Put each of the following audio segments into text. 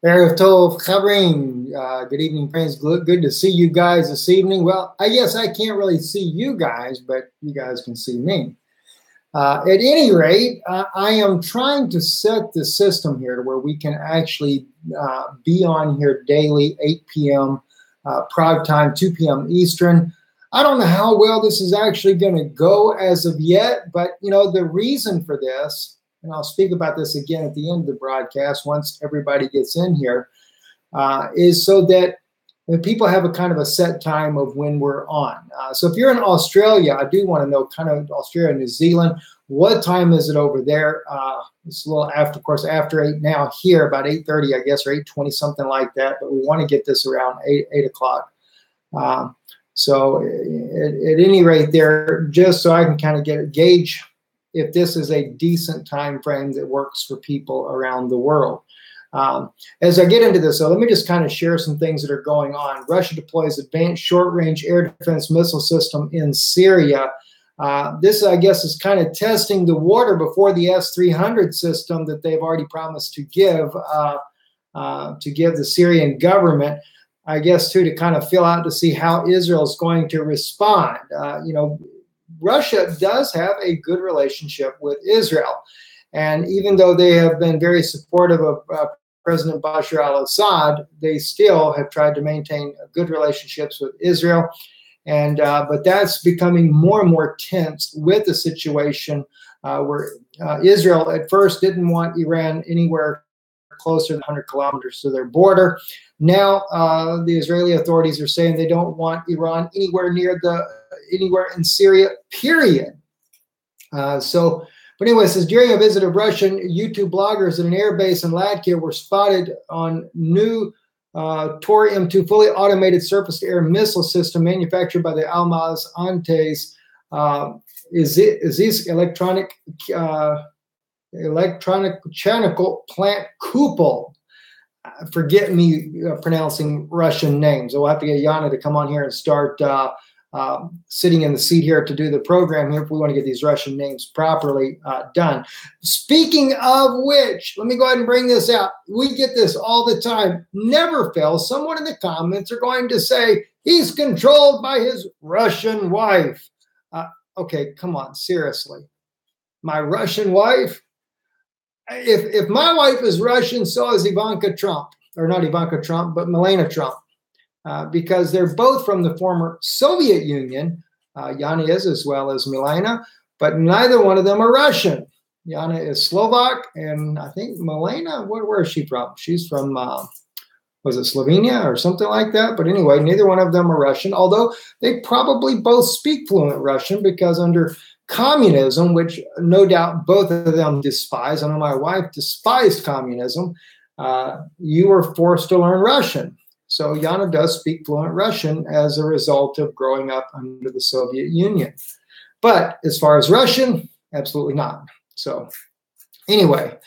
Erev Tov Chavrim. Good evening, friends. Good to see you guys this evening. Well, I guess I can't really see you guys, but you guys can see me. At any rate, I am trying to set the system here to where we can actually be on here daily, 8 p.m. Prague time, 2 p.m. Eastern. I don't know how well this is actually going to go as of yet, but you know the reason for this, and I'll speak about this again at the end of the broadcast once everybody gets in here, is so that people have a kind of a set time of when we're on. So if you're in Australia, I do want to know kind of Australia, New Zealand, what time is it over there? It's a little after, of course, after 8 now here, about 8:30, I guess, or 8:20, something like that. But we want to get this around 8 o'clock. So at any rate there, just so I can kind of get a gauge if this is a decent time frame that works for people around the world. As I get into this, so let me just kind of share some things that are going on. Russia deploys advanced short-range air defense missile system in Syria. This, I guess, is kind of testing the water before the S-300 system that they've already promised to give the Syrian government. I guess, too, to kind of fill out to see how Israel is going to respond. Russia does have a good relationship with Israel. And even though they have been very supportive of President Bashar al-Assad, they still have tried to maintain good relationships with Israel. And but that's becoming more and more tense with the situation where Israel at first didn't want Iran anywhere closer than 100 kilometers to their border. Now the Israeli authorities are saying they don't want Iran anywhere in Syria, period. But anyway, it says, during a visit of Russian YouTube bloggers at an airbase in Latvia were spotted on new Tor M2 fully automated surface-to-air missile system manufactured by the Almaz Antes is electronic mechanical plant Kupol. Forget me pronouncing Russian names. We'll have to get Yana to come on here and start sitting in the seat here to do the program here if we want to get these Russian names properly done. Speaking of which, let me go ahead and bring this out. We get this all the time. Never fail. Someone in the comments are going to say he's controlled by his Russian wife. Okay, come on, seriously. My Russian wife? If my wife is Russian, so is Ivanka Trump. Or not Ivanka Trump, but Melania Trump. Because they're both from the former Soviet Union. Yana is, as well as Melania, but neither one of them are Russian. Yana is Slovak, and I think Melania, where is she from? She's from, was it Slovenia or something like that? But anyway, neither one of them are Russian, although they probably both speak fluent Russian because under communism, which no doubt both of them despise, I know my wife despised communism, you were forced to learn Russian. So Yana does speak fluent Russian as a result of growing up under the Soviet Union. But as far as Russian, absolutely not. So anyway,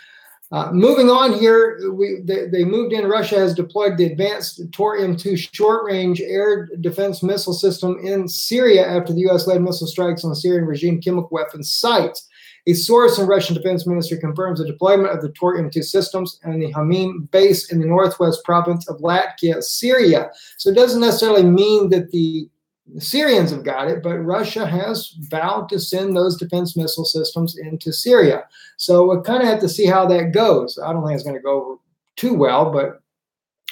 moving on here, they moved in. Russia has deployed the advanced Tor M2 short-range air defense missile system in Syria after the U.S.-led missile strikes on Syrian regime chemical weapons sites. A source in Russian Defense Ministry confirms the deployment of the Tor M2 systems and the Hamim base in the northwest province of Latvia, Syria. So it doesn't necessarily mean that the Syrians have got it, but Russia has vowed to send those defense missile systems into Syria. So we'll kind of have to see how that goes. I don't think it's going to go over too well, but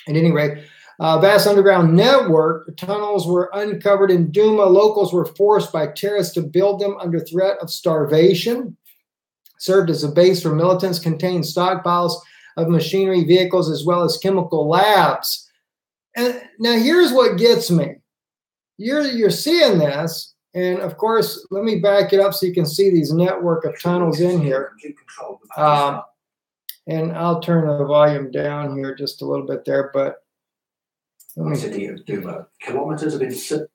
at any rate, vast underground network tunnels were uncovered in Duma. Locals were forced by terrorists to build them under threat of starvation. Served as a base for militants, contained stockpiles of machinery, vehicles, as well as chemical labs. And now here's what gets me. You're seeing this, and of course, let me back it up so you can see these network of tunnels in here. And I'll turn the volume down here just a little bit there, but kilometers of incident.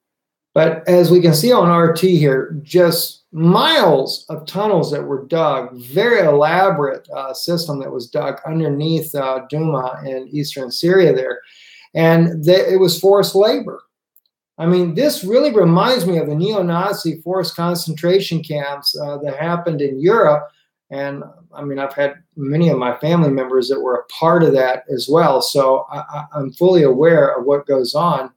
But as we can see on RT here, just miles of tunnels that were dug, very elaborate system that was dug underneath Duma in eastern Syria there. And it was forced labor. I mean, this really reminds me of the neo-Nazi forced concentration camps that happened in Europe And I mean, I've had many of my family members that were a part of that as well. So I'm fully aware of what goes on.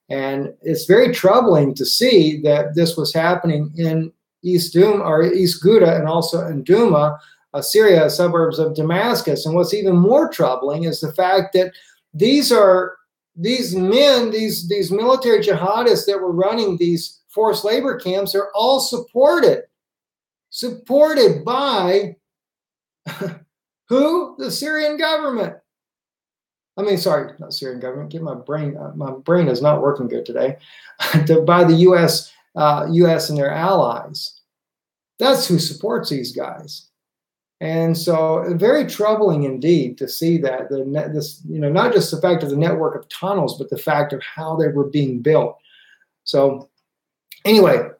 And it's very troubling to see that this was happening in East Ghouta, and also in Douma, Syria, suburbs of Damascus. And what's even more troubling is the fact that these men, these military jihadists that were running these forced labor camps, are all supported by who? The Syrian government. I mean, sorry, not Syrian government. Get my brain is not working good today. By the U.S. And their allies. That's who supports these guys. And so, very troubling indeed to see that not just the fact of the network of tunnels, but the fact of how they were being built. So, anyway,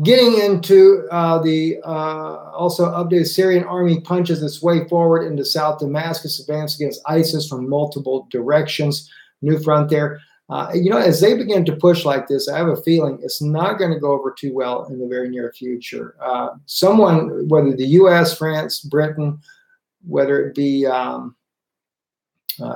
getting into also updated Syrian army punches its way forward into South Damascus, advance against ISIS from multiple directions. New front there. As they begin to push like this, I have a feeling it's not going to go over too well in the very near future. Someone, whether the U.S., France, Britain, whether it be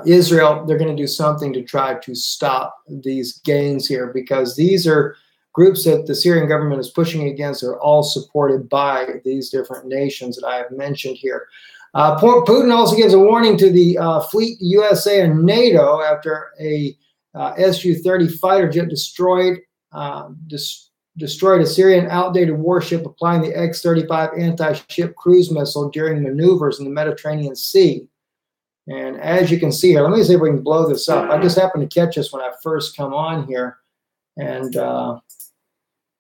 Israel, they're going to do something to try to stop these gains here, because these are groups that the Syrian government is pushing against, are all supported by these different nations that I have mentioned here. Putin also gives a warning to the fleet USA and NATO after a Su-30 fighter jet destroyed a Syrian outdated warship applying the X-35 anti-ship cruise missile during maneuvers in the Mediterranean Sea. And as you can see here, let me see if we can blow this up. I just happened to catch this when I first come on here, and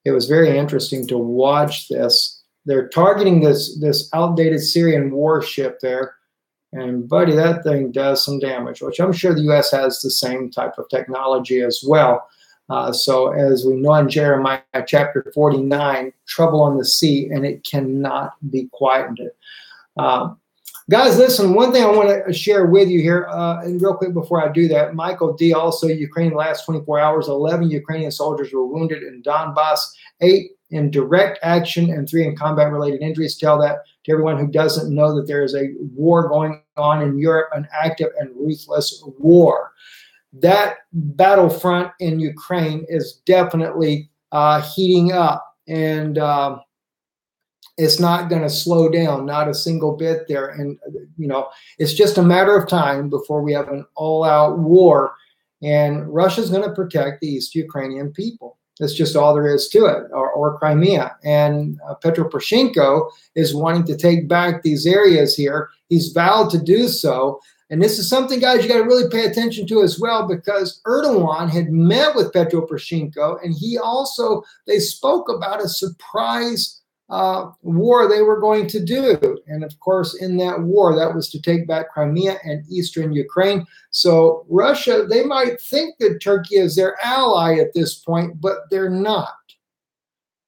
it was very interesting to watch this. They're targeting this outdated Syrian warship there. And buddy, that thing does some damage, which I'm sure the U.S. has the same type of technology as well. So as we know in Jeremiah chapter 49, trouble on the sea, and it cannot be quieted. Guys, listen, one thing I want to share with you here, and real quick before I do that, Michael D. also, Ukraine, the last 24 hours, 11 Ukrainian soldiers were wounded in Donbass, 8 in direct action and 3 in combat-related injuries. Tell that to everyone who doesn't know that there is a war going on in Europe, an active and ruthless war. That battlefront in Ukraine is definitely heating up, and it's not going to slow down, not a single bit there. And, it's just a matter of time before we have an all-out war, and Russia's going to protect the East Ukrainian people. That's just all there is to it, or Crimea. And Petro Poroshenko is wanting to take back these areas here. He's vowed to do so. And this is something, guys, you got to really pay attention to as well, because Erdogan had met with Petro Poroshenko, and they spoke about a surprise war they were going to do. And of course, in that war, that was to take back Crimea and eastern Ukraine. So Russia, they might think that Turkey is their ally at this point, but they're not.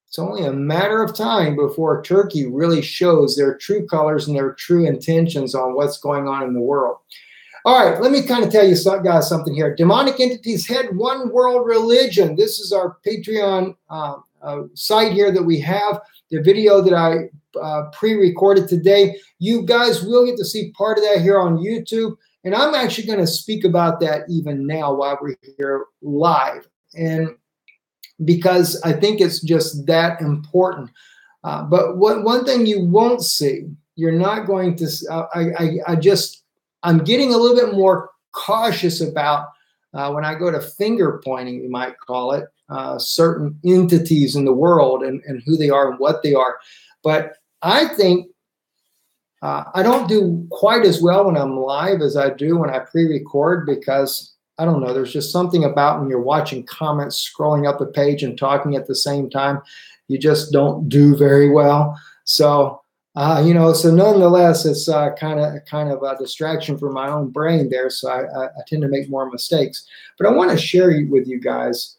It's only a matter of time before Turkey really shows their true colors and their true intentions on what's going on in the world. All right, let me kind of tell you guys something here. Demonic entities head one world religion. This is our Patreon site here that we have. The video that I pre-recorded today, you guys will get to see part of that here on YouTube. And I'm actually going to speak about that even now while we're here live. And because I think it's just that important. But one thing you won't see, you're not going to, I'm getting a little bit more cautious about when I go to finger pointing, you might call it, certain entities in the world and who they are and what they are. But I think I don't do quite as well when I'm live as I do when I pre-record, because I don't know, there's just something about when you're watching comments, scrolling up a page and talking at the same time, you just don't do very well. So, so nonetheless, it's kind of a distraction for my own brain there. So I tend to make more mistakes. But I want to share with you guys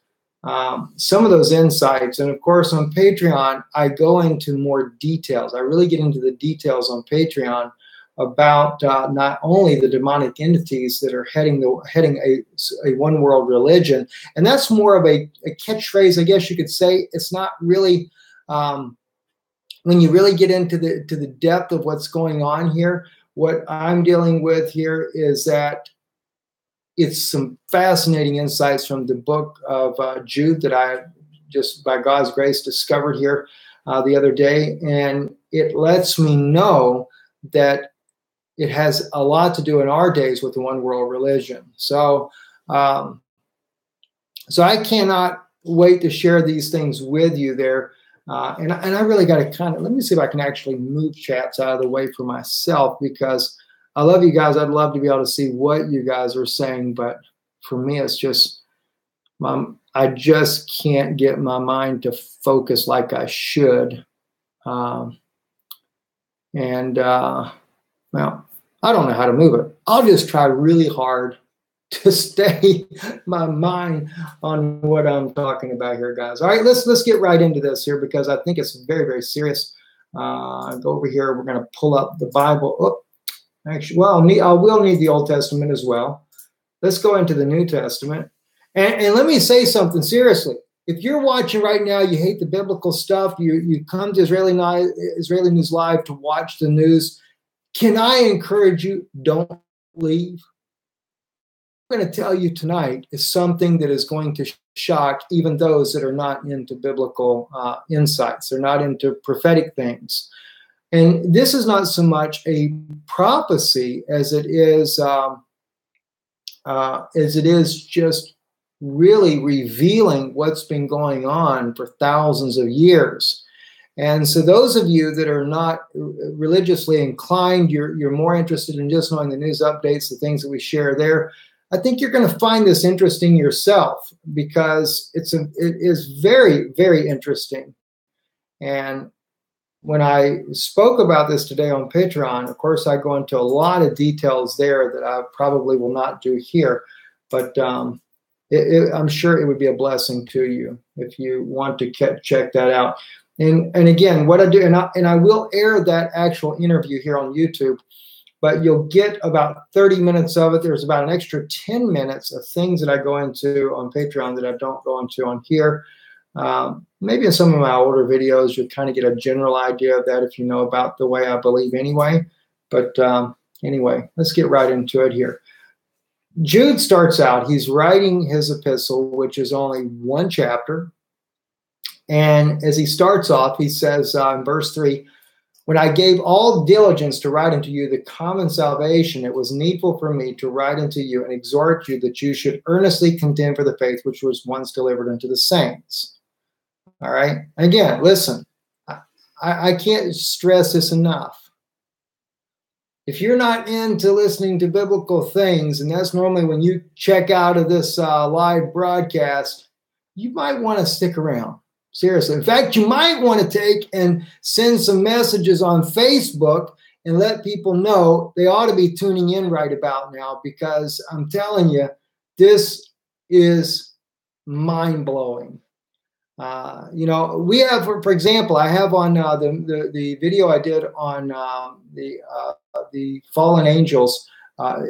some of those insights. And of course, on Patreon, I go into more details. I really get into the details on Patreon about not only the demonic entities that are heading a one world religion, and that's more of a catchphrase, I guess you could say. It's not really when you really get into the depth of what's going on here, what I'm dealing with here is that it's some fascinating insights from the book of Jude that I just by God's grace discovered here the other day. And it lets me know that it has a lot to do in our days with the one world religion. So I cannot wait to share these things with you there. And I really got to let me see if I can actually move chats out of the way for myself, because I love you guys. I'd love to be able to see what you guys are saying. But for me, it's just, I just can't get my mind to focus like I should. Well, I don't know how to move it. I'll just try really hard to stay my mind on what I'm talking about here, guys. All right, let's get right into this here, because I think it's very, very serious. Go over here. We're going to pull up the Bible. Oh, actually, well, I will need the Old Testament as well. Let's go into the New Testament. And let me say something seriously. If you're watching right now, you hate the biblical stuff, you come to Israeli News Live to watch the news, can I encourage you, don't leave? I'm going to tell you tonight is something that is going to shock even those that are not into biblical insights. They're not into prophetic things. And this is not so much a prophecy as it is just really revealing what's been going on for thousands of years. And so those of you that are not religiously inclined, you're more interested in just knowing the news updates, the things that we share there. I think you're going to find this interesting yourself, because it is very, very interesting. And when I spoke about this today on Patreon, of course, I go into a lot of details there that I probably will not do here. But I'm sure it would be a blessing to you if you want to check that out. And again, what I do, and I will air that actual interview here on YouTube, but you'll get about 30 minutes of it. There's about an extra 10 minutes of things that I go into on Patreon that I don't go into on here. Maybe in some of my older videos, you'll kind of get a general idea of that if you know about the way I believe anyway. But anyway, let's get right into it here. Jude starts out, he's writing his epistle, which is only one chapter. And as he starts off, he says in verse 3, when I gave all diligence to write unto you the common salvation, it was needful for me to write unto you and exhort you that you should earnestly contend for the faith which was once delivered unto the saints. All right. Again, listen, I can't stress this enough. If you're not into listening to biblical things, and that's normally when you check out of this live broadcast, you might want to stick around. Seriously. In fact, you might want to take and send some messages on Facebook and let people know they ought to be tuning in right about now, because I'm telling you, this is mind-blowing. We have, for example, I have on the video I did on the fallen angels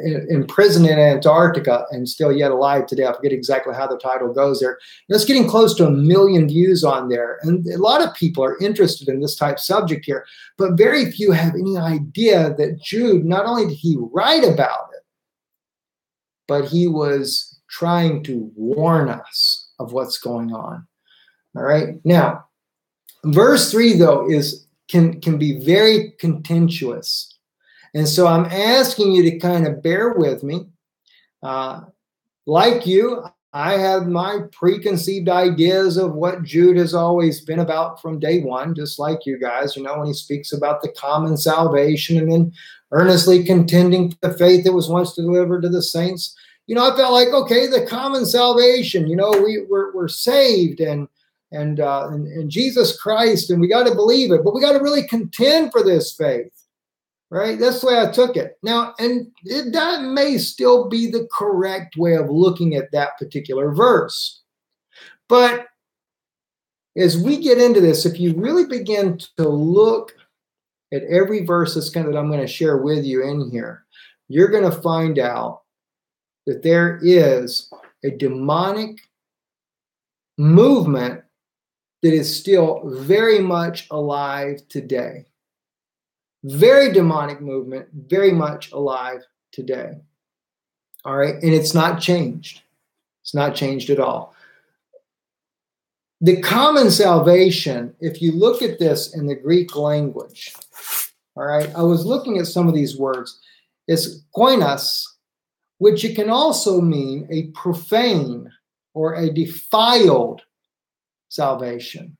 in prison in Antarctica and still yet alive today. I forget exactly how the title goes there. It's getting close to 1 million views on there. And a lot of people are interested in this type of subject here, but very few have any idea that Jude, not only did he write about it, but he was trying to warn us of what's going on. All right. Now, verse 3, though, can be very contentious. And so I'm asking you to kind of bear with me. Like you, I have my preconceived ideas of what Jude has always been about from day one, just like you guys, when he speaks about the common salvation and then earnestly contending for the faith that was once delivered to the saints. I felt like, okay, the common salvation, we're saved and Jesus Christ, and we got to believe it, but we got to really contend for this faith. Right? That's the way I took it. Now, and that may still be the correct way of looking at that particular verse. But as we get into this, if you really begin to look at every verse that I'm going to share with you in here, you're going to find out that there is a demonic movement that is still very much alive today. Very demonic movement, very much alive today. All right, and it's not changed. It's not changed at all. The common salvation, if you look at this in the Greek language, all right, I was looking at some of these words. It's koinos, which it can also mean a profane or a defiled salvation.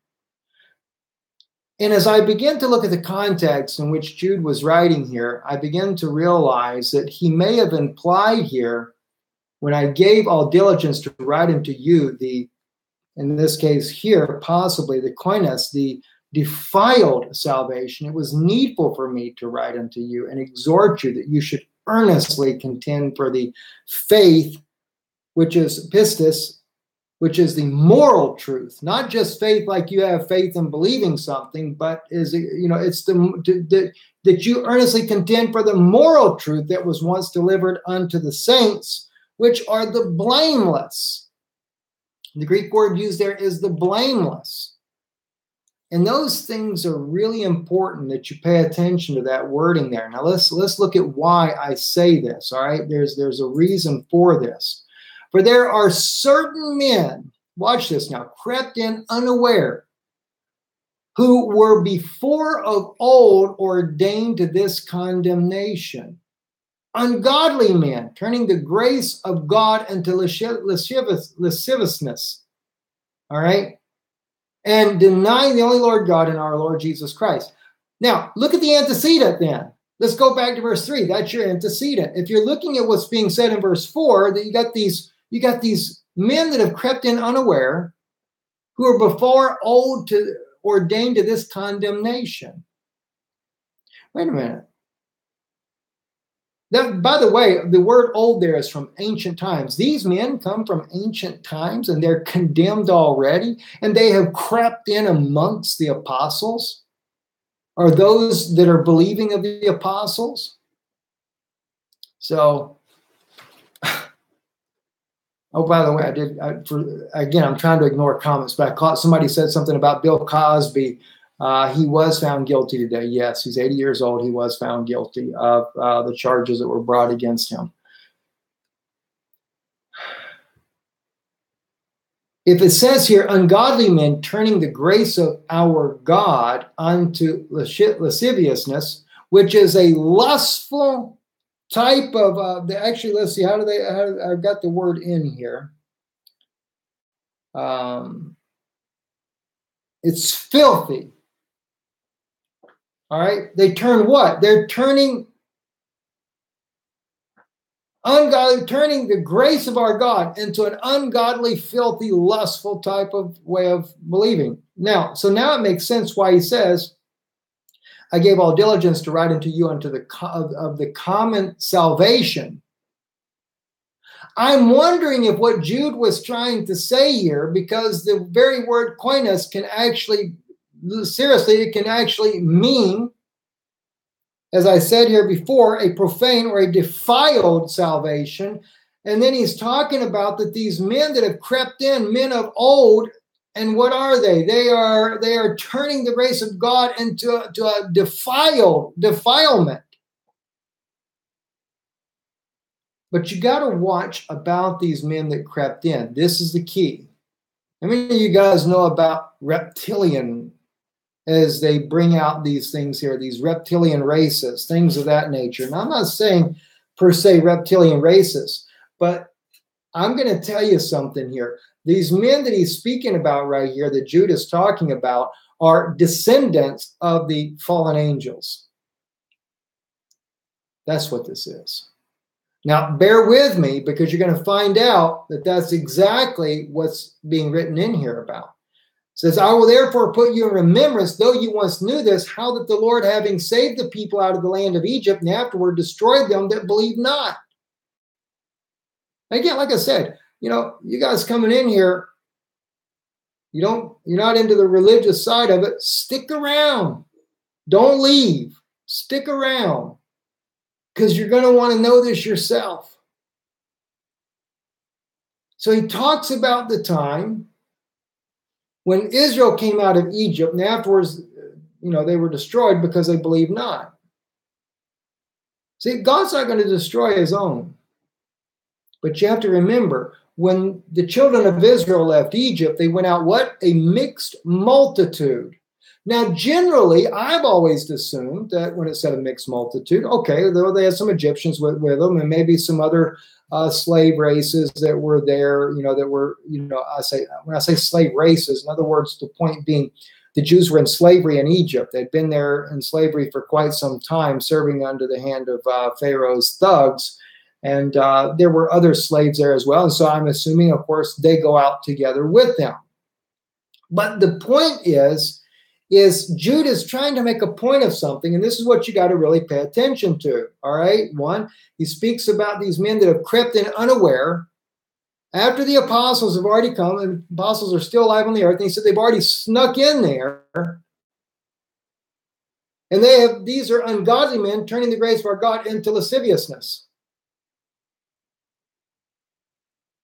And as I begin to look at the context in which Jude was writing here, I begin to realize that he may have implied here, when I gave all diligence to write unto you, in this case here, possibly the koinos, the defiled salvation, it was needful for me to write unto you and exhort you that you should earnestly contend for the faith, which is pistis, which is the moral truth, not just faith like you have faith in believing something, but it's that you earnestly contend for the moral truth that was once delivered unto the saints, which are the blameless. The Greek word used there is the blameless. And those things are really important that you pay attention to that wording there. Now let's look at why I say this, all right? There's a reason for this. For there are certain men, watch this now, crept in unaware, who were before of old ordained to this condemnation. Ungodly men, turning the grace of God into lasciviousness, all right? And denying the only Lord God and our Lord Jesus Christ. Now, look at the antecedent then. Let's go back to verse 3. That's your antecedent. If you're looking at what's being said in verse 4, that you got these men that have crept in unaware, who are before ordained to this condemnation. Wait a minute. Now, by the way, the word old there is from ancient times. These men come from ancient times and they're condemned already, and they have crept in amongst the apostles, or those that are believing of the apostles. So, oh, by the way, I'm trying to ignore comments, but I caught somebody said something about Bill Cosby. He was found guilty today. Yes, he's 80 years old. He was found guilty of the charges that were brought against him. If it says here, ungodly men turning the grace of our God unto lasciviousness, which is a lustful type of, actually, let's see, I've got the word in here. It's filthy. All right. They turn what? They're turning the grace of our God into an ungodly, filthy, lustful type of way of believing. Now it makes sense why he says, I gave all diligence to write unto you unto the common salvation. I'm wondering if what Jude was trying to say here, because the very word koinos can actually mean, as I said here before, a profane or a defiled salvation. And then he's talking about that these men that have crept in, men of old, and what are they? They are turning the grace of God into a defilement. But you got to watch about these men that crept in. This is the key. How many of you guys know about reptilian, as they bring out these things here, these reptilian races, things of that nature? Now, I'm not saying per se reptilian races, but I'm going to tell you something here. These men that he's speaking about right here, that Jude is talking about, are descendants of the fallen angels. That's what this is. Now, bear with me, because you're going to find out that that's exactly what's being written in here about. It says, I will therefore put you in remembrance, though you once knew this, how that the Lord, having saved the people out of the land of Egypt, and afterward destroyed them that believed not. Again, like I said, you guys coming in here, you're not into the religious side of it. Stick around. Don't leave. Stick around, because you're going to want to know this yourself. So he talks about the time when Israel came out of Egypt, and afterwards, they were destroyed because they believed not. See, God's not going to destroy his own. But you have to remember, when the children of Israel left Egypt, they went out what? A mixed multitude. Now, generally, I've always assumed that when it said a mixed multitude, okay, though they had some Egyptians with them and maybe some other slave races that were there, that were, when I say slave races, in other words, the point being the Jews were in slavery in Egypt. They'd been there in slavery for quite some time, serving under the hand of Pharaoh's thugs. And there were other slaves there as well. And so I'm assuming, of course, they go out together with them. But the point is Jude is trying to make a point of something, and this is what you got to really pay attention to. All right. One, he speaks about these men that have crept in unaware after the apostles have already come, and apostles are still alive on the earth. And he said they've already snuck in there. And these are ungodly men turning the grace of our God into lasciviousness.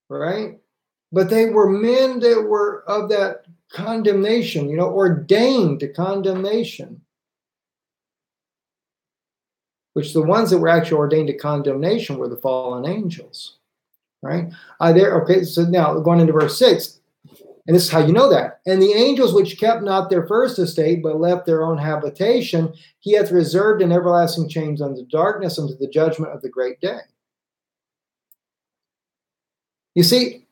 Right? But they were men that were of that condemnation, ordained to condemnation. Which the ones that were actually ordained to condemnation were the fallen angels. Right? Okay, so now going into verse 6, and this is how you know that. And the angels which kept not their first estate, but left their own habitation, he hath reserved in everlasting chains unto darkness, unto the judgment of the great day. You see,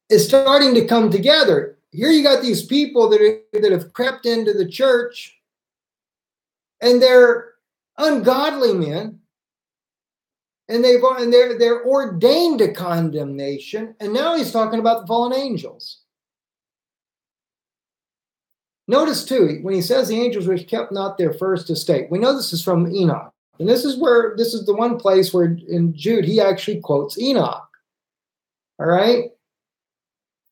it's starting to come together. Here you got these people that have crept into the church, and they're ungodly men, and they're ordained to condemnation. And now he's talking about the fallen angels. Notice too, when he says the angels which kept not their first estate, we know this is from Enoch, and this is the one place where in Jude he actually quotes Enoch. All right.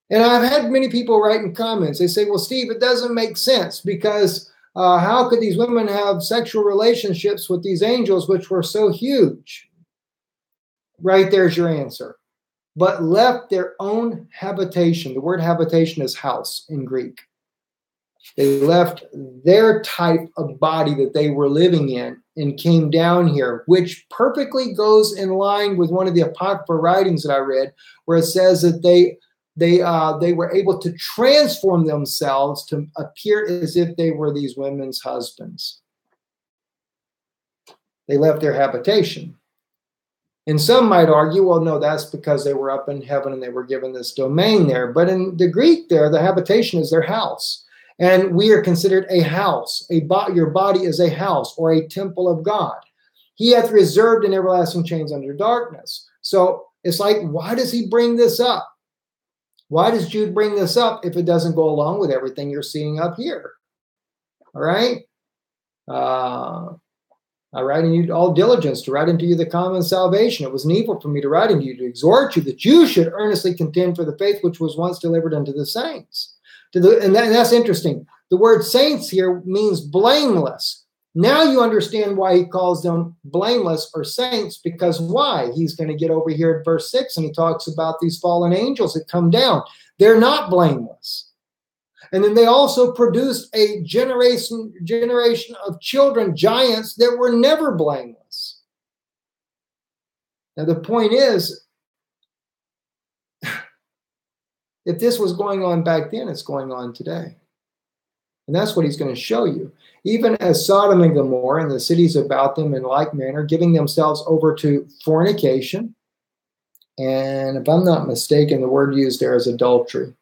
And I've had many people write in comments. They say, well, Steve, it doesn't make sense because how could these women have sexual relationships with these angels, which were so huge? Right there's your answer. But left their own habitation. The word habitation is house in Greek. They left their type of body that they were living in and came down here, which perfectly goes in line with one of the apocryphal writings that I read, where it says that they were able to transform themselves to appear as if they were these women's husbands. They left their habitation. And some might argue, well, no, that's because they were up in heaven and they were given this domain there. But in the Greek there, the habitation is their house. And we are considered a house. Your body is a house or a temple of God. He hath reserved in everlasting chains under darkness. So it's like, why does he bring this up? Why does Jude bring this up if it doesn't go along with everything you're seeing up here? All right? I write in you all diligence to write unto you the common salvation. It was an evil for me to write unto you to exhort you that you should earnestly contend for the faith which was once delivered unto the saints. And that's interesting. The word saints here means blameless. Now you understand why he calls them blameless or saints, because why? He's going to get over here at verse 6 and he talks about these fallen angels that come down. They're not blameless. And then they also produced a generation of children, giants, that were never blameless. Now the point is, if this was going on back then, it's going on today. And that's what he's going to show you. Even as Sodom and Gomorrah and the cities about them in like manner, giving themselves over to fornication. And if I'm not mistaken, the word used there is adultery.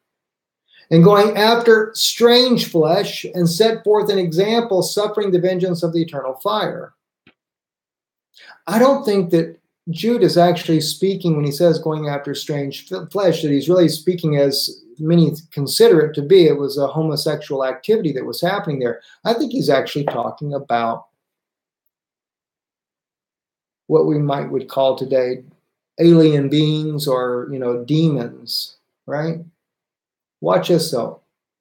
And going after strange flesh and set forth an example, suffering the vengeance of the eternal fire. I don't think that Jude is actually speaking when he says going after strange flesh, that he's really speaking as many consider it to be. It was a homosexual activity that was happening there. I think he's actually talking about what we would call today alien beings or, demons, right? Watch this though.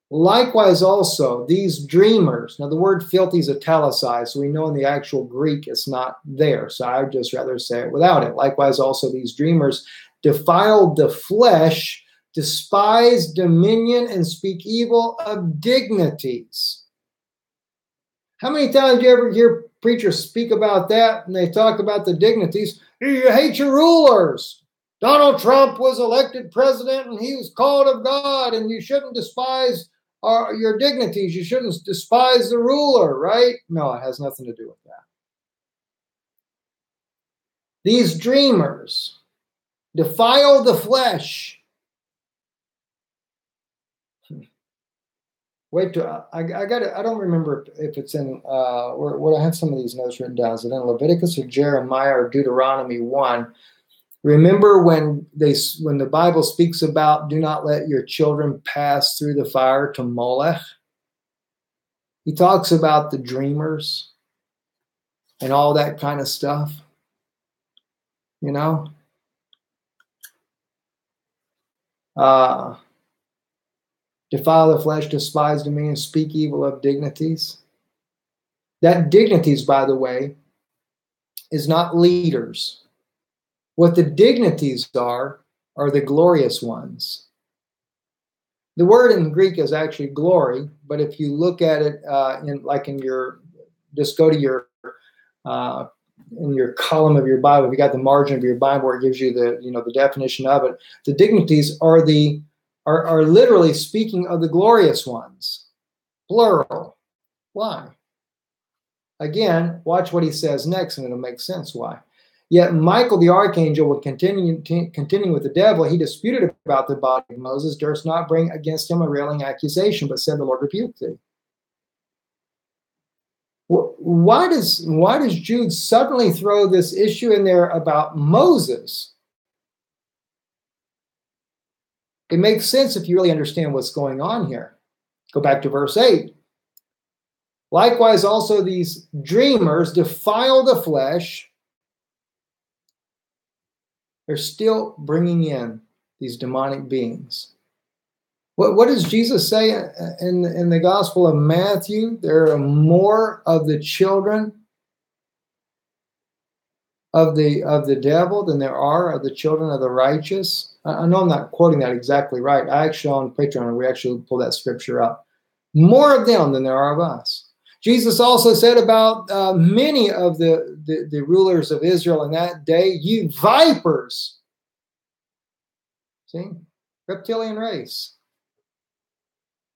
Likewise also, these dreamers, now the word filthy is italicized, so we know in the actual Greek it's not there, so I'd just rather say it without it. Likewise also, these dreamers defiled the flesh, despise dominion and speak evil of dignities. How many times do you ever hear preachers speak about that and they talk about the dignities? You hate your rulers. Donald Trump was elected president and he was called of God, and you shouldn't despise your dignities. You shouldn't despise the ruler, right? No, it has nothing to do with that. These dreamers defile the flesh. Wait till I got it. I don't remember if it's in where I have some of these notes written down. Is it in Leviticus or Jeremiah or Deuteronomy 1? Remember when the Bible speaks about do not let your children pass through the fire to Molech? He talks about the dreamers and all that kind of stuff. You know? Defile the flesh, despise dominion, speak evil of dignities. That dignities, by the way, is not leaders. What the dignities are the glorious ones. The word in Greek is actually glory, but if you look at it just go to your in your column of your Bible, if you got the margin of your Bible where it gives you the definition of it, the dignities are literally speaking of the glorious ones, plural. Why? Again, watch what he says next, and it'll make sense why. Yet Michael the archangel would continue with the devil. He disputed about the body of Moses, durst not bring against him a railing accusation, but said, the Lord rebuked thee. Why does Jude suddenly throw this issue in there about Moses? It makes sense if you really understand what's going on here. Go back to verse 8. Likewise, also these dreamers defile the flesh. They're still bringing in these demonic beings. What does Jesus say in the Gospel of Matthew? There are more of the children of the devil than there are of the children of the righteous. I know I'm not quoting that exactly right. I actually, on Patreon, we actually pull that scripture up. More of them than there are of us. Jesus also said about many of the rulers of Israel in that day, you vipers. See? Reptilian race.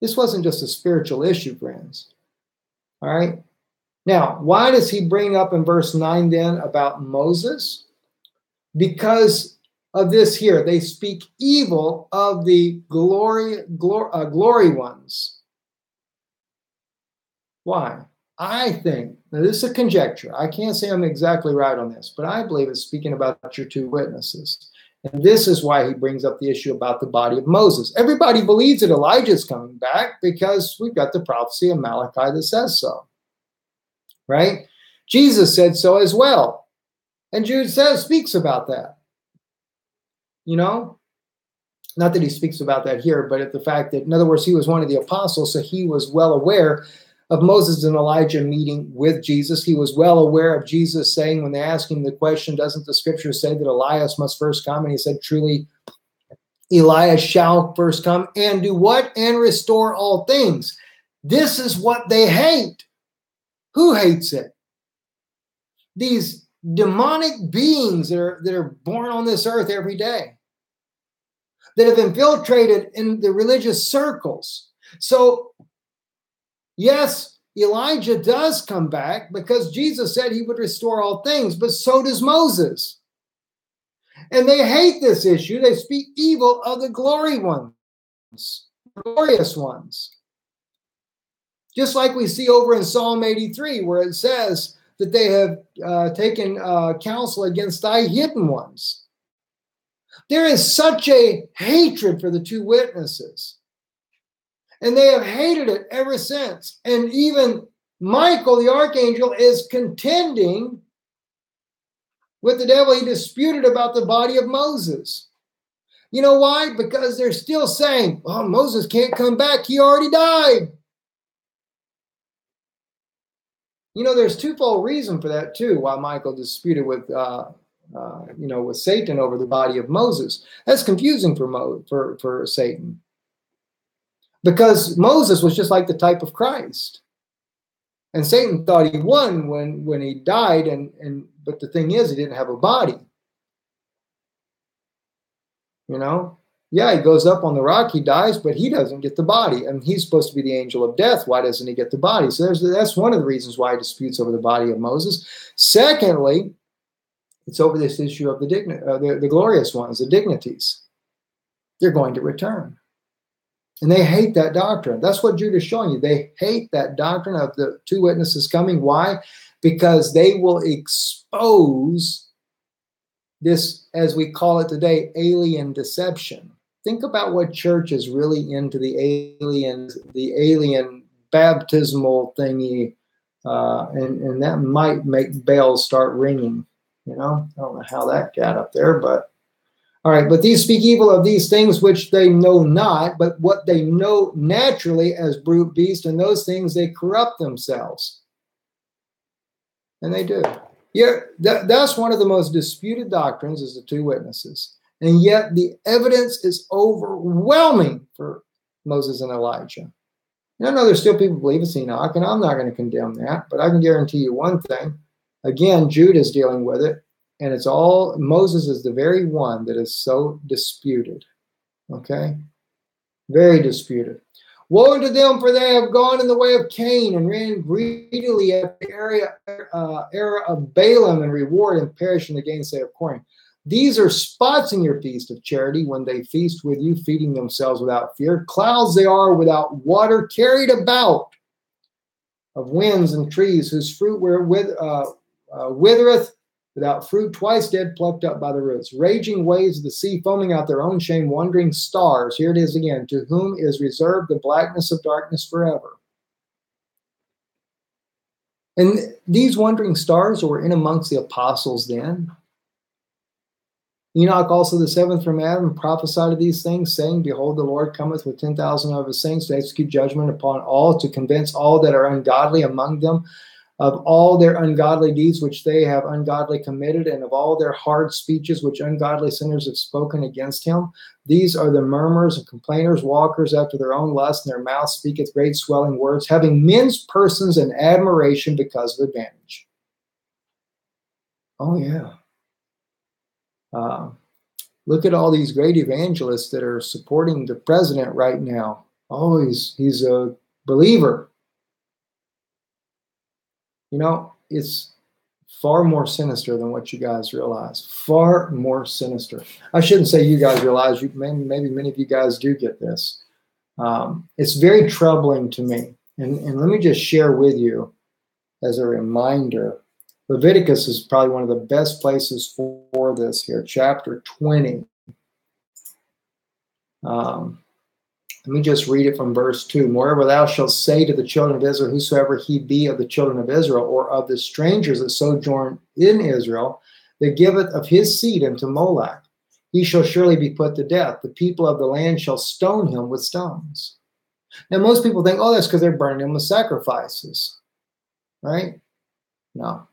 This wasn't just a spiritual issue, friends. All right? Now, why does he bring up in verse 9 then about Moses? Because of this here. They speak evil of the glory ones. Why? I think, now this is a conjecture. I can't say I'm exactly right on this, but I believe it's speaking about your two witnesses. And this is why he brings up the issue about the body of Moses. Everybody believes that Elijah's coming back because we've got the prophecy of Malachi that says so. Right? Jesus said so as well. And Jude speaks about that. You know? Not that he speaks about that here, but at the fact that, in other words, he was one of the apostles, so he was well aware of Moses and Elijah meeting with Jesus. He was well aware of Jesus saying, when they asked him the question, doesn't the scripture say that Elias must first come? And he said, truly, Elias shall first come and do what? And restore all things. This is what they hate. Who hates it? These demonic beings that are born on this earth every day, that have infiltrated in the religious circles. So, yes, Elijah does come back because Jesus said he would restore all things, but so does Moses. And they hate this issue. They speak evil of the glorious ones. Just like we see over in Psalm 83, where it says that they have taken counsel against thy hidden ones. There is such a hatred for the two witnesses. And they have hated it ever since. And even Michael, the archangel, is contending with the devil. He disputed about the body of Moses. You know why? Because they're still saying, oh, Moses can't come back. He already died. You know, there's twofold reason for that, too, why Michael disputed with with Satan over the body of Moses. That's confusing for Satan, because Moses was just like the type of Christ, and Satan thought he won when he died, but the thing is, he didn't have a body. Yeah, he goes up on the rock, he dies, but he doesn't get the body, and he's supposed to be the angel of death. Why doesn't he get the body? So that's one of the reasons why he disputes over the body of Moses. Secondly, it's over this issue of the glorious ones, the dignities. They're going to return. And they hate that doctrine. That's what Jude is showing you. They hate that doctrine of the two witnesses coming. Why? Because they will expose this, as we call it today, alien deception. Think about what church is really into the alien baptismal thingy, and that might make bells start ringing. I don't know how that got up there, but all right. But these speak evil of these things which they know not, but what they know naturally as brute beasts, and those things they corrupt themselves. And they do. Yeah, that's one of the most disputed doctrines, is the two witnesses. And yet the evidence is overwhelming for Moses and Elijah. I know there's still people who believe it's Enoch, and I'm not going to condemn that, but I can guarantee you one thing. Again, Jude is dealing with it, and it's all, Moses is the very one that is so disputed. Okay? Very disputed. Woe unto them, for they have gone in the way of Cain, and ran greedily at the era of Balaam, and reward and perish in the gainsay of Korah. These are spots in your feast of charity, when they feast with you, feeding themselves without fear. Clouds they are without water, carried about of winds and trees, whose fruit withereth, without fruit, twice dead, plucked up by the roots. Raging waves of the sea, foaming out their own shame, wandering stars. Here it is again. To whom is reserved the blackness of darkness forever. And these wandering stars were in amongst the apostles then. Enoch also, the seventh from Adam, prophesied of these things, saying, Behold, the Lord cometh with 10,000 of his saints to execute judgment upon all, to convince all that are ungodly among them of all their ungodly deeds which they have ungodly committed, and of all their hard speeches which ungodly sinners have spoken against him. These are the murmurers and complainers, walkers after their own lust, and their mouth speaketh great swelling words, having men's persons in admiration because of advantage. Oh, yeah. Look at all these great evangelists that are supporting the president right now. Oh, he's a believer. It's far more sinister than what you guys realize. Far more sinister. I shouldn't say you guys realize. Maybe many of you guys do get this. It's very troubling to me. And let me just share with you as a reminder. Leviticus is probably one of the best places for this here. Chapter 20. Let me just read it from verse 2. Moreover, thou shalt say to the children of Israel, whosoever he be of the children of Israel, or of the strangers that sojourn in Israel, that giveth of his seed unto Moloch, he shall surely be put to death. The people of the land shall stone him with stones. Now, most people think, oh, that's because they're burning him with sacrifices. Right? No.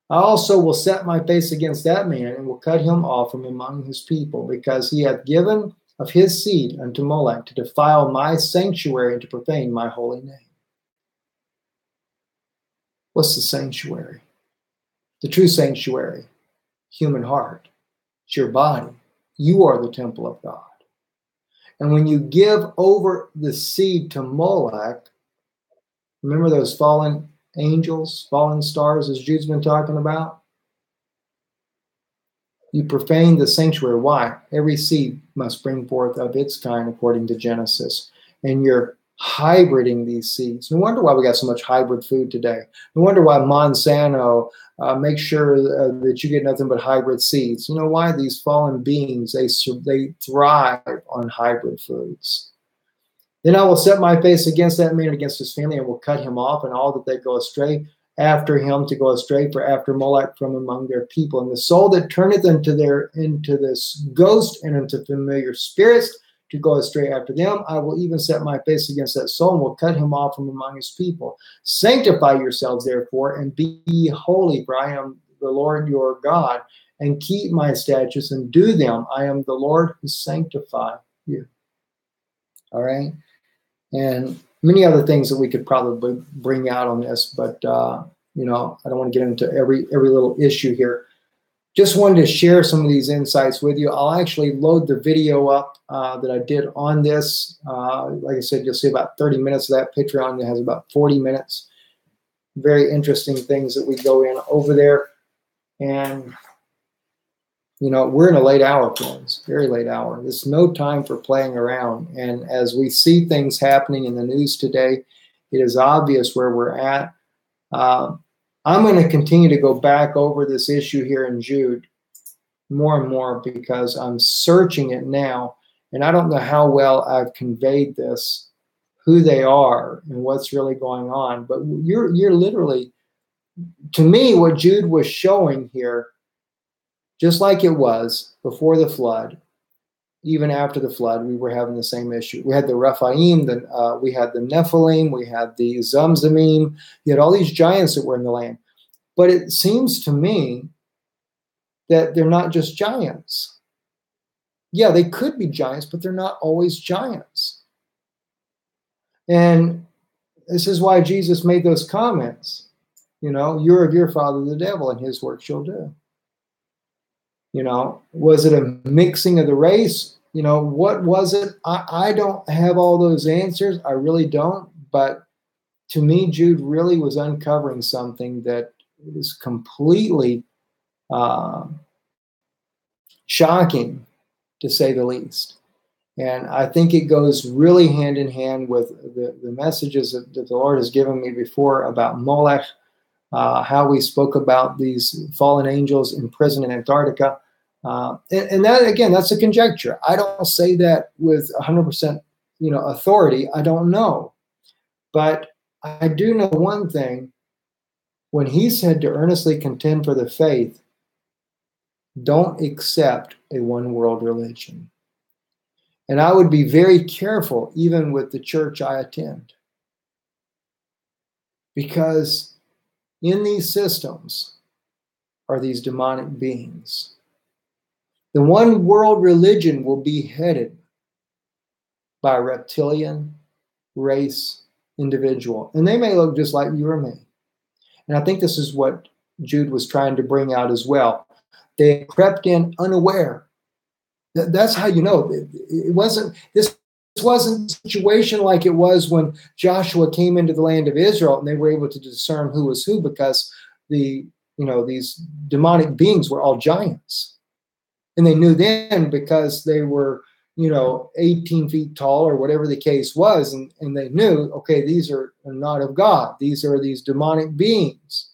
I also will set my face against that man, and will cut him off from among his people, because he hath given of his seed unto Moloch, to defile my sanctuary and to profane my holy name. What's the sanctuary? The true sanctuary, human heart. It's your body. You are the temple of God. And when you give over the seed to Moloch, remember those fallen angels, fallen stars, as Jude's been talking about? You profane the sanctuary. Why? Every seed must bring forth of its kind, according to Genesis. And you're hybriding these seeds. No wonder why we got so much hybrid food today. No wonder why Monsanto makes sure that you get nothing but hybrid seeds. You know why? These fallen beings, they thrive on hybrid foods. Then I will set my face against that man and against his family, and will cut him off, and all that they go astray after him to go astray, for after Moloch from among their people. And the soul that turneth into this ghost and into familiar spirits to go astray after them, I will even set my face against that soul, and will cut him off from among his people. Sanctify yourselves, therefore, and be ye holy, for I am the Lord your God. and keep my statutes and do them. I am the Lord who sanctify you. All right? And many other things that we could probably bring out on this, but I don't want to get into every little issue here. Just wanted to share some of these insights with you. I'll actually load the video up that I did on this. Like I said, you'll see about 30 minutes of that. Patreon has about 40 minutes. Very interesting things that we go in over there. And, we're in a late hour, friends, very late hour. There's no time for playing around. And as we see things happening in the news today, it is obvious where we're at. I'm going to continue to go back over this issue here in Jude more and more because I'm searching it now. And I don't know how well I've conveyed this, who they are and what's really going on. But you're literally, to me, what Jude was showing here, just like it was before the flood, even after the flood, we were having the same issue. We had the Rephaim, we had the Nephilim, we had the Zamzamim. You had all these giants that were in the land. But it seems to me that they're not just giants. Yeah, they could be giants, but they're not always giants. And this is why Jesus made those comments. You're of your father the devil, and his works you'll do. Was it a mixing of the race? What was it? I don't have all those answers. I really don't. But to me, Jude really was uncovering something that is completely shocking, to say the least. And I think it goes really hand in hand with the messages that the Lord has given me before about Molech, how we spoke about these fallen angels in prison in Antarctica. And that, again, that's a conjecture. I don't say that with 100%, authority. I don't know. But I do know one thing. When he said to earnestly contend for the faith, don't accept a one-world religion. And I would be very careful, even with the church I attend. Because in these systems are these demonic beings. The one world religion will be headed by a reptilian race individual. And they may look just like you or me. And I think this is what Jude was trying to bring out as well. They crept in unaware. That's how you know. This wasn't a situation like it was when Joshua came into the land of Israel and they were able to discern who was who because these demonic beings were all giants. And they knew then because they were, 18 feet tall or whatever the case was. And they knew, okay, these are not of God. These are these demonic beings.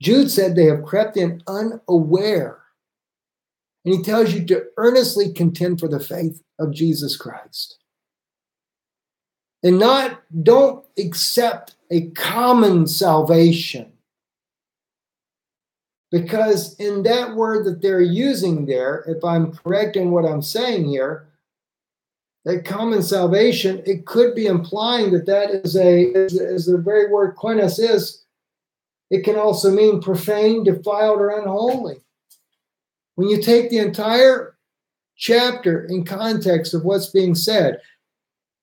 Jude said they have crept in unaware. And he tells you to earnestly contend for the faith of Jesus Christ. And don't accept a common salvation. Because in that word that they're using there, if I'm correct in what I'm saying here, that common salvation, it could be implying that is as the very word koinos is, it can also mean profane, defiled, or unholy. When you take the entire chapter in context of what's being said,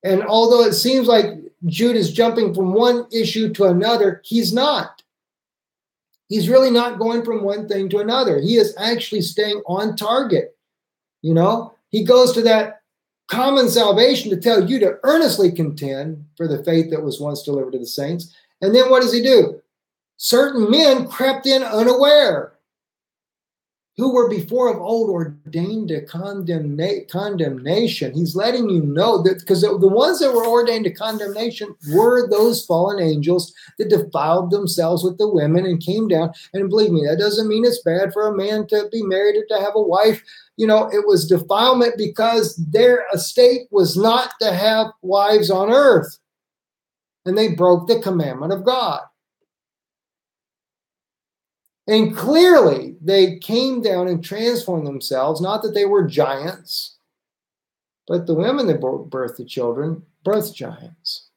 and although it seems like Jude is jumping from one issue to another, he's not. He's really not going from one thing to another. He is actually staying on target. He goes to that common salvation to tell you to earnestly contend for the faith that was once delivered to the saints. And then what does he do? Certain men crept in unaware, who were before of old ordained to condemnation. He's letting you know that because the ones that were ordained to condemnation were those fallen angels that defiled themselves with the women and came down. And believe me, that doesn't mean it's bad for a man to be married or to have a wife. It was defilement because their estate was not to have wives on earth. And they broke the commandment of God. And clearly, they came down and transformed themselves, not that they were giants, but the women that birthed the children birthed giants.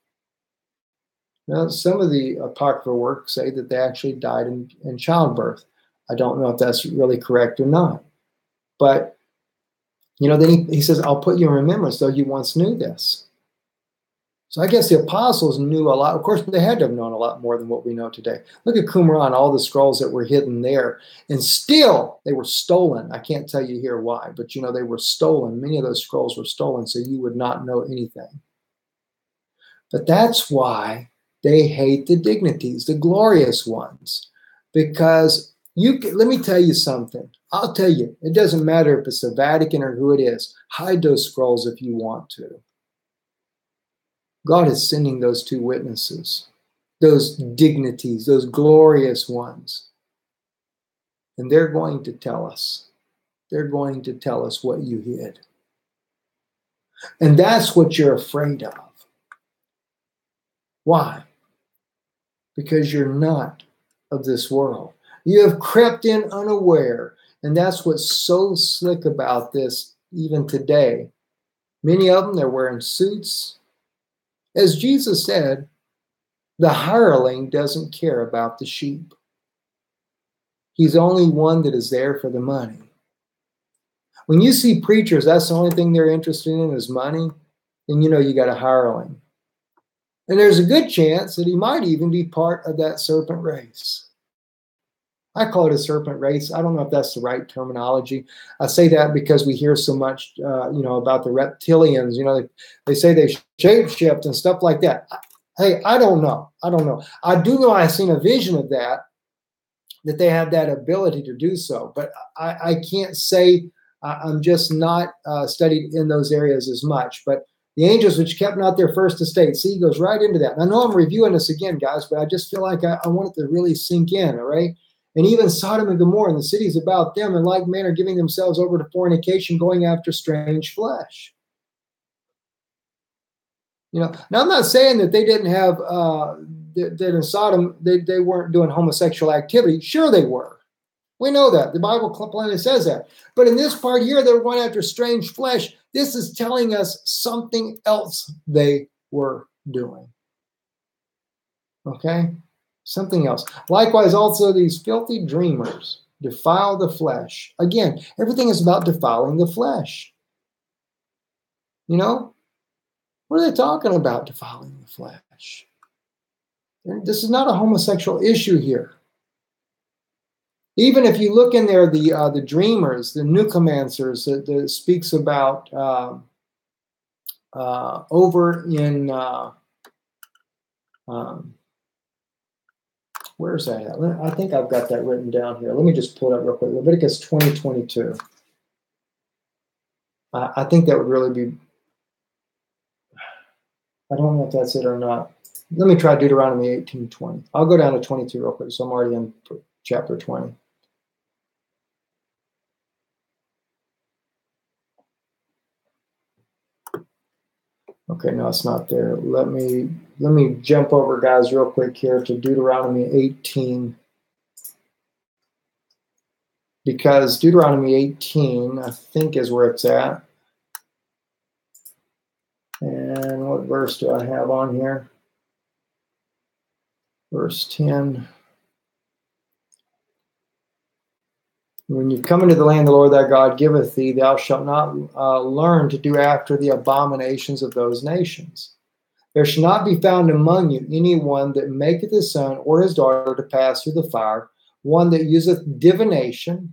Now, some of the apocryphal works say that they actually died in childbirth. I don't know if that's really correct or not. But, then he says, I'll put you in remembrance, though you once knew this. So I guess the apostles knew a lot. Of course, they had to have known a lot more than what we know today. Look at Qumran, all the scrolls that were hidden there. And still, they were stolen. I can't tell you here why, but they were stolen. Many of those scrolls were stolen, so you would not know anything. But that's why they hate the dignities, the glorious ones. Because let me tell you something. I'll tell you, it doesn't matter if it's the Vatican or who it is. Hide those scrolls if you want to. God is sending those two witnesses, those dignities, those glorious ones. And they're going to tell us. They're going to tell us what you hid. And that's what you're afraid of. Why? Because you're not of this world. You have crept in unaware. And that's what's so slick about this even today. Many of them, they're wearing suits. As Jesus said, the hireling doesn't care about the sheep. He's only one that is there for the money. When you see preachers, that's the only thing they're interested in is money, then you got a hireling. And there's a good chance that he might even be part of that serpent race. I call it a serpent race. I don't know if that's the right terminology. I say that because we hear so much, about the reptilians. They say they shapeshift and stuff like that. Hey, I don't know. I do know I've seen a vision of that they have that ability to do so. But I can't say I'm just not studied in those areas as much. But the angels which kept not their first estate. See, he goes right into that. And I know I'm reviewing this again, guys, but I just feel like I want it to really sink in, all right? And even Sodom and Gomorrah and the cities about them in like manner giving themselves over to fornication, going after strange flesh. Now I'm not saying that they didn't have, that in Sodom, they weren't doing homosexual activity. Sure they were. We know that. The Bible plainly says that. But in this part here, they were going after strange flesh. This is telling us something else they were doing. Okay? Something else. Likewise, also these filthy dreamers defile the flesh. Again, everything is about defiling the flesh. What are they talking about, defiling the flesh? This is not a homosexual issue here. Even if you look in there, the dreamers, the necromancers that speaks about over in where's that at? I think I've got that written down here. Let me just pull it up real quick. Leviticus 20:22. I think that would really be. I don't know if that's it or not. Let me try Deuteronomy 18:20. I'll go down to 22 real quick. So I'm already in chapter 20. Okay, no, it's not there. Let me jump over, guys, real quick here to Deuteronomy 18. Because Deuteronomy 18, I think, is where it's at. And what verse do I have on here? Verse 10. When you come into the land the Lord thy God giveth thee, thou shalt not learn to do after the abominations of those nations. There shall not be found among you any one that maketh his son or his daughter to pass through the fire, one that useth divination,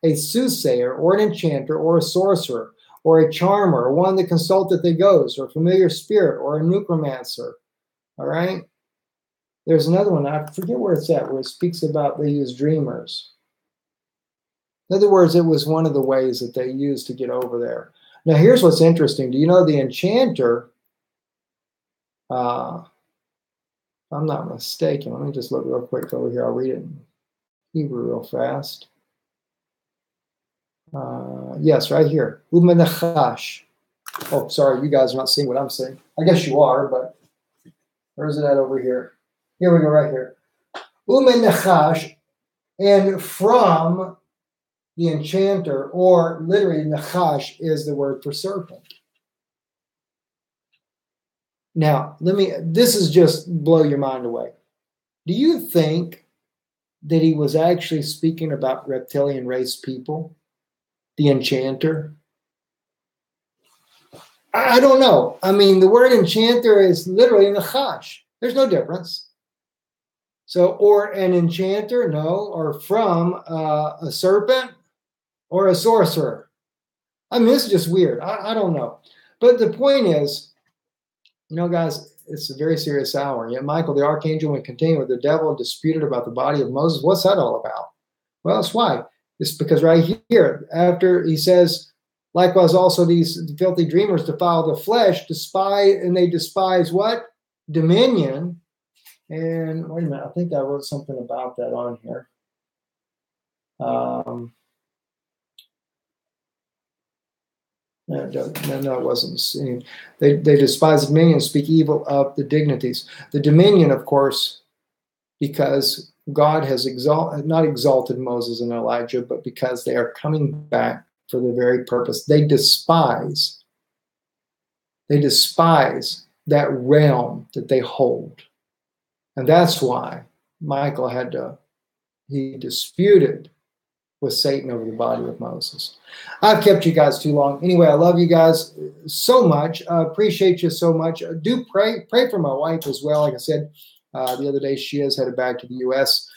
a soothsayer, or an enchanter, or a sorcerer, or a charmer, or one that consulteth a ghost, or a familiar spirit, or a necromancer. All right? There's another one, I forget where it's at, where it speaks about they use dreamers. In other words, it was one of the ways that they used to get over there. Now, here's what's interesting. Do you know the enchanter, if I'm not mistaken, let me just look real quick over here. I'll read it in Hebrew real fast. Yes, right here. Umenachash. Oh, sorry, you guys are not seeing what I'm saying. I guess you are, but where's it at over here? Here we go, right here. Umenachash, and from the enchanter, or literally nachash is the word for serpent. Now, this is just blow your mind away. Do you think that he was actually speaking about reptilian race people, the enchanter? I don't know. I mean, the word enchanter is literally nachash. There's no difference. So, or an enchanter, no, or from a serpent or a sorcerer. I mean, this is just weird. I don't know. But the point is, guys, it's a very serious hour. Yet Michael, the archangel, went contending with the devil and disputed about the body of Moses. What's that all about? Well, that's why. It's because right here, after he says, likewise also these filthy dreamers defile the flesh, they despise what? Dominion. And wait a minute, I think I wrote something about that on here. No, it wasn't. They despise dominion and speak evil of the dignities. The dominion, of course, because God has not exalted Moses and Elijah, but because they are coming back for the very purpose. They despise that realm that they hold. And that's why Michael he disputed with Satan over the body of Moses. I've kept you guys too long. Anyway, I love you guys so much. Appreciate you so much. Do pray for my wife as well. Like I said, the other day, she is headed back to the U.S.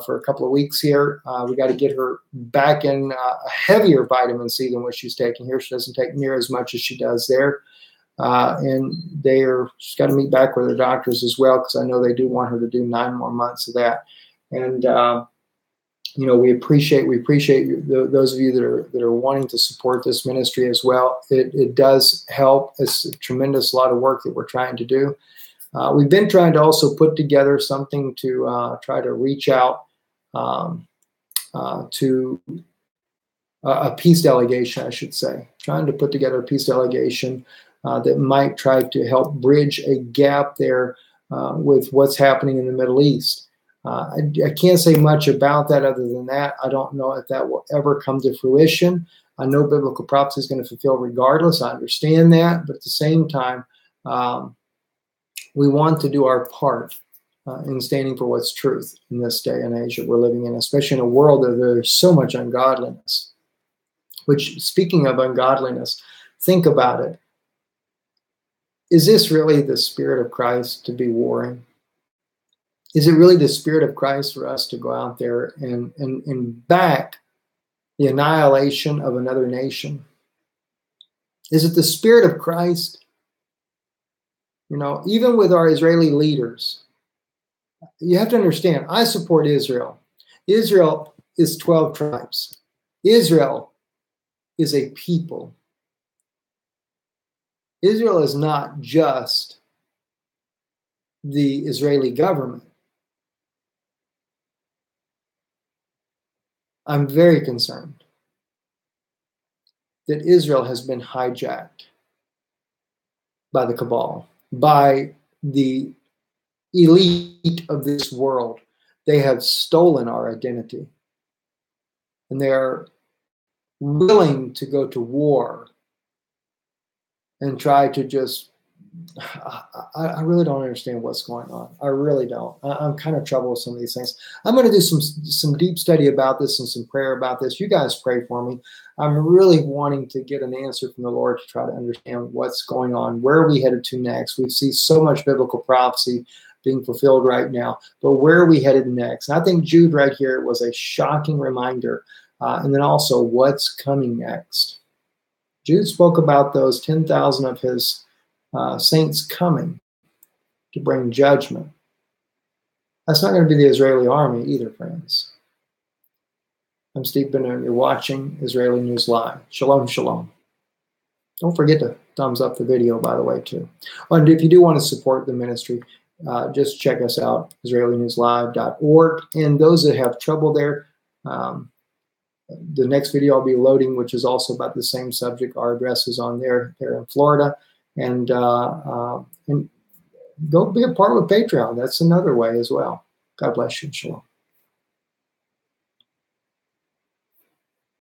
For a couple of weeks here. We got to get her back in a heavier vitamin C than what she's taking here. She doesn't take near as much as she does there. And she's got to meet back with her doctors as well, because I know they do want her to do 9 more months of that. And we appreciate those of you that are wanting to support this ministry as well. It does help. It's a tremendous lot of work that we're trying to do. We've been trying to also put together something to try to reach out to a peace delegation, I should say. Trying to put together a peace delegation that might try to help bridge a gap there with what's happening in the Middle East. I can't say much about that other than that. I don't know if that will ever come to fruition. I know biblical prophecy is going to fulfill regardless. I understand that. But at the same time, we want to do our part in standing for what's truth in this day and age that we're living in, especially in a world where there's so much ungodliness. Which, speaking of ungodliness, think about it. Is this really the Spirit of Christ to be warring? Is it really the Spirit of Christ for us to go out there and back the annihilation of another nation? Is it the Spirit of Christ? Even with our Israeli leaders, you have to understand, I support Israel. Israel is 12 tribes. Israel is a people. Israel is not just the Israeli government. I'm very concerned that Israel has been hijacked by the cabal, by the elite of this world. They have stolen our identity, and they are willing to go to war and try to just, I really don't understand what's going on. I really don't. I'm kind of troubled with some of these things. I'm going to do some deep study about this and some prayer about this. You guys pray for me. I'm really wanting to get an answer from the Lord to try to understand what's going on. Where are we headed to next? We see so much biblical prophecy being fulfilled right now, but where are we headed next? And I think Jude right here was a shocking reminder. And then also what's coming next. Jude spoke about those 10,000 of his saints coming to bring judgment. That's not going to be the Israeli army either, friends. I'm Steve Benoon. You're watching Israeli News Live. Shalom, shalom. Don't forget to thumbs up the video, by the way, too. And if you do want to support the ministry, just check us out, IsraeliNewsLive.org. And those that have trouble there, the next video I'll be loading, which is also about the same subject. Our address is on there in Florida. And go be a part with Patreon. That's another way as well. God bless you. Shalom.